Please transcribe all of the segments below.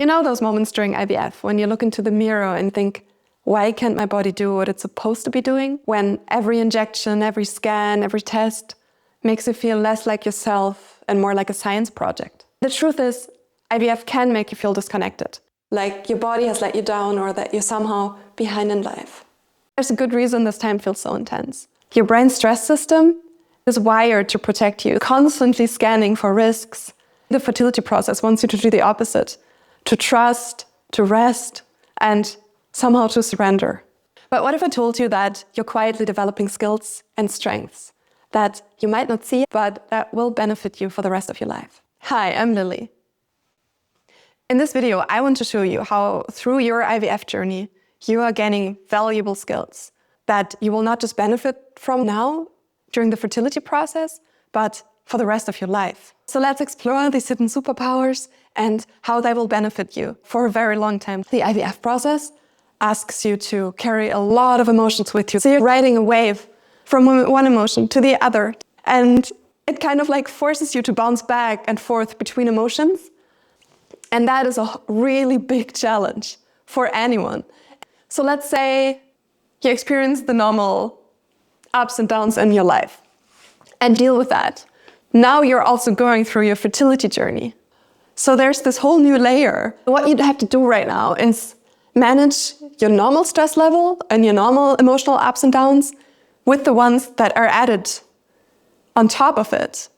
You know those moments during IVF when you look into the mirror and think, why can't my body do what it's supposed to be doing? When every injection, every scan, every test makes you feel less like yourself and more like a science project. The truth is, IVF can make you feel disconnected, like your body has let you down or that you're somehow behind in life. There's a good reason this time feels so intense. Your brain's stress system is wired to protect you, constantly scanning for risks. The fertility process wants you to do the opposite, to trust, to rest, and somehow to surrender. But what if I told you that you're quietly developing skills and strengths that you might not see, but that will benefit you for the rest of your life? Hi, I'm Lily. In this video, I want to show you how through your IVF journey, you are gaining valuable skills that you will not just benefit from now during the fertility process, but for the rest of your life. So let's explore these hidden superpowers and how they will benefit you for a very long time. The IVF process asks you to carry a lot of emotions with you. So you're riding a wave from one emotion to the other. And it kind of like forces you to bounce back and forth between emotions. And that is a really big challenge for anyone. So let's say you experience the normal ups and downs in your life and deal with that. Now you're also going through your fertility journey. So there's this whole new layer. What you have to do right now is manage your normal stress level and your normal emotional ups and downs with the ones that are added on top of it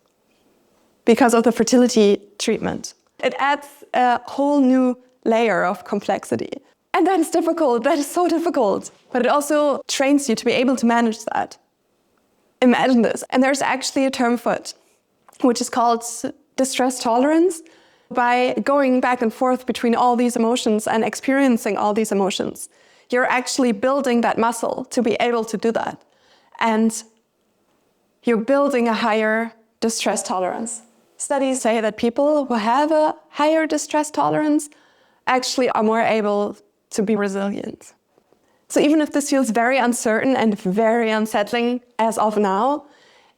because of the fertility treatment. It adds a whole new layer of complexity. And that is difficult, that is so difficult. But it also trains you to be able to manage that. Imagine this. And there's actually a term for it, which is called distress tolerance. By going back and forth between all these emotions and experiencing all these emotions, you're actually building that muscle to be able to do that. And you're building a higher distress tolerance. Studies say that people who have a higher distress tolerance actually are more able to be resilient. So even if this feels very uncertain and very unsettling as of now,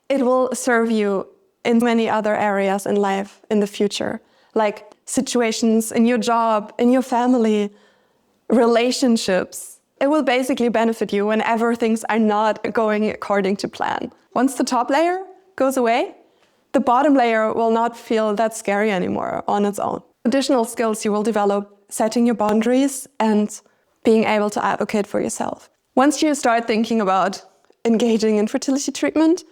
it will serve you in many other areas in life in the future, like situations in your job, in your family, relationships. It will basically benefit you whenever things are not going according to plan. Once the top layer goes away, the bottom layer will not feel that scary anymore on its own. Additional skills you will develop: setting your boundaries and being able to advocate for yourself. Once you start thinking about engaging in fertility treatment,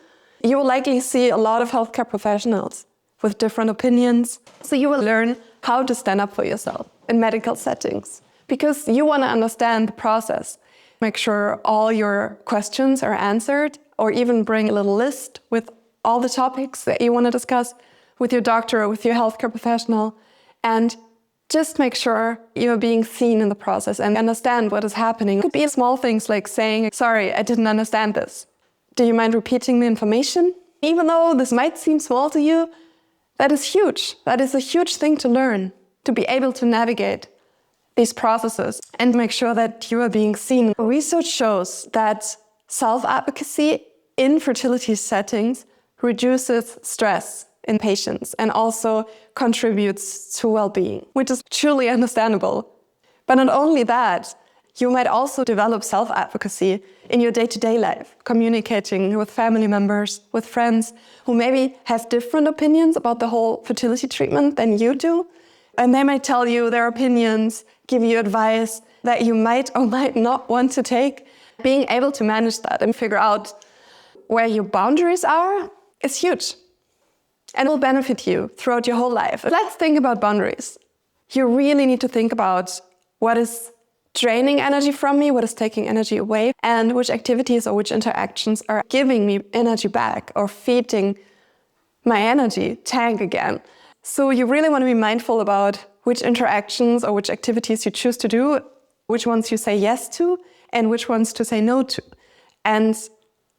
you will likely see a lot of healthcare professionals with different opinions. So you will learn how to stand up for yourself in medical settings because you want to understand the process. Make sure all your questions are answered, or even bring a little list with all the topics that you want to discuss with your doctor or with your healthcare professional. And just make sure you're being seen in the process and understand what is happening. It could be small things like saying, sorry, I didn't understand this. Do you mind repeating the information? Even though this might seem small to you, that is huge. That is a huge thing to learn, to be able to navigate these processes and make sure that you are being seen. Research shows that self-advocacy in fertility settings reduces stress in patients and also contributes to well-being, which is truly understandable. But not only that, you might also develop self-advocacy in your day-to-day life, communicating with family members, with friends who maybe have different opinions about the whole fertility treatment than you do. And they might tell you their opinions, give you advice that you might or might not want to take. Being able to manage that and figure out where your boundaries are is huge. And will benefit you throughout your whole life. Let's think about boundaries. You really need to think about what is draining energy from me, what is taking energy away, and which activities or which interactions are giving me energy back or feeding my energy tank again. So you really want to be mindful about which interactions or which activities you choose to do, which ones you say yes to, and which ones to say no to. And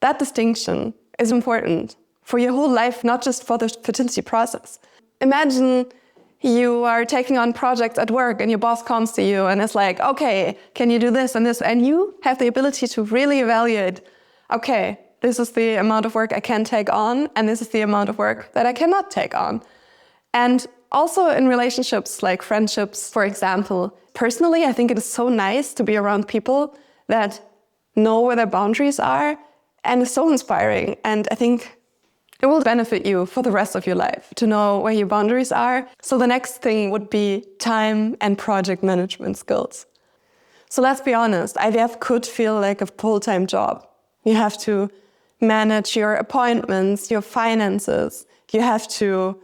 that distinction is important for your whole life, not just for the fertility process. Imagine you are taking on projects at work and your boss comes to you and is like, okay, can you do this and this? And you have the ability to really evaluate, okay, this is the amount of work I can take on and this is the amount of work that I cannot take on. And Also in relationships, like friendships, for example. Personally, I think it is so nice to be around people that know where their boundaries are, and it's so inspiring. And I think it will benefit you for the rest of your life to know where your boundaries are. So the next thing would be time and project management skills. So let's be honest, IVF could feel like a full-time job. You have to manage your appointments, your finances. You have to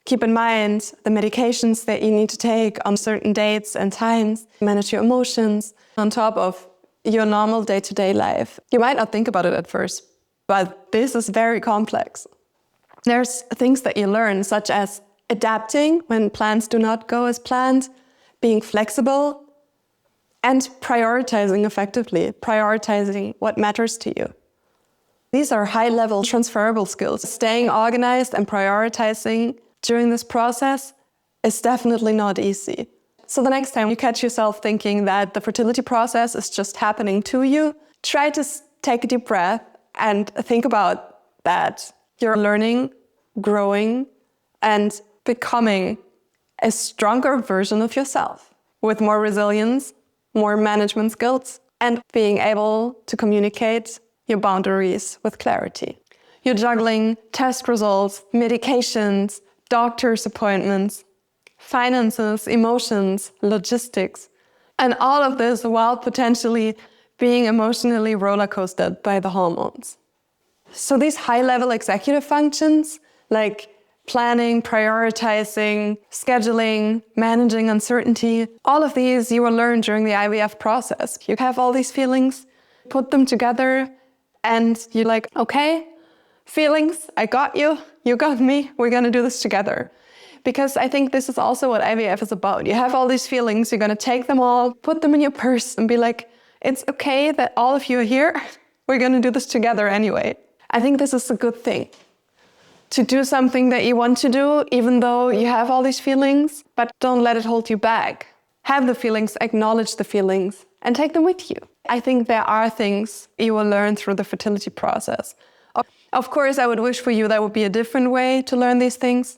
keep in mind the medications that you need to take on certain dates and times, manage your emotions on top of your normal day-to-day life. You might not think about it at first, but this is very complex. There's things that you learn, such as adapting when plans do not go as planned, being flexible, and prioritizing effectively, prioritizing what matters to you. These are high-level transferable skills. Staying organized and prioritizing during this process is definitely not easy. So the next time you catch yourself thinking that the fertility process is just happening to you, try to take a deep breath and think about that you're learning, growing, and becoming a stronger version of yourself with more resilience, more management skills, and being able to communicate your boundaries with clarity. You're juggling test results, medications, doctor's appointments, finances, emotions, logistics, and all of this while potentially being emotionally roller coasted by the hormones. So these high-level executive functions, like planning, prioritizing, scheduling, managing uncertainty, all of these you will learn during the IVF process. You have all these feelings, put them together, and you're like, okay, feelings, I got you, you got me, we're gonna do this together. Because I think this is also what IVF is about. You have all these feelings, you're gonna take them all, put them in your purse and be like, it's okay that all of you are here, we're gonna do this together anyway. I think this is a good thing. To do something that you want to do, even though you have all these feelings, but don't let it hold you back. Have the feelings, acknowledge the feelings, and take them with you. I think there are things you will learn through the fertility process. Of course, I would wish for you there would be a different way to learn these things,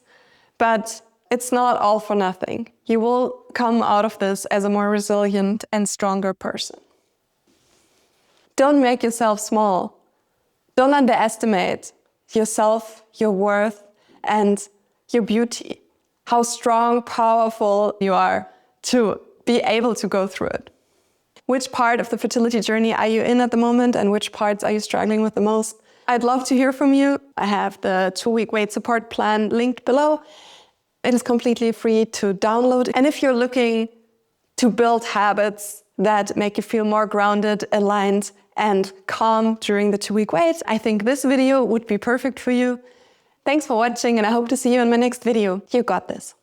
but it's not all for nothing. You will come out of this as a more resilient and stronger person. Don't make yourself small. Don't underestimate yourself, your worth, and your beauty. How strong, powerful you are to be able to go through it. Which part of the fertility journey are you in at the moment, and which parts are you struggling with the most? I'd love to hear from you. I have the 2-week weight support plan linked below. It is completely free to download. And if you're looking to build habits that make you feel more grounded, aligned, and calm during the 2-week wait, I think this video would be perfect for you. Thanks for watching, and I hope to see you in my next video. You got this.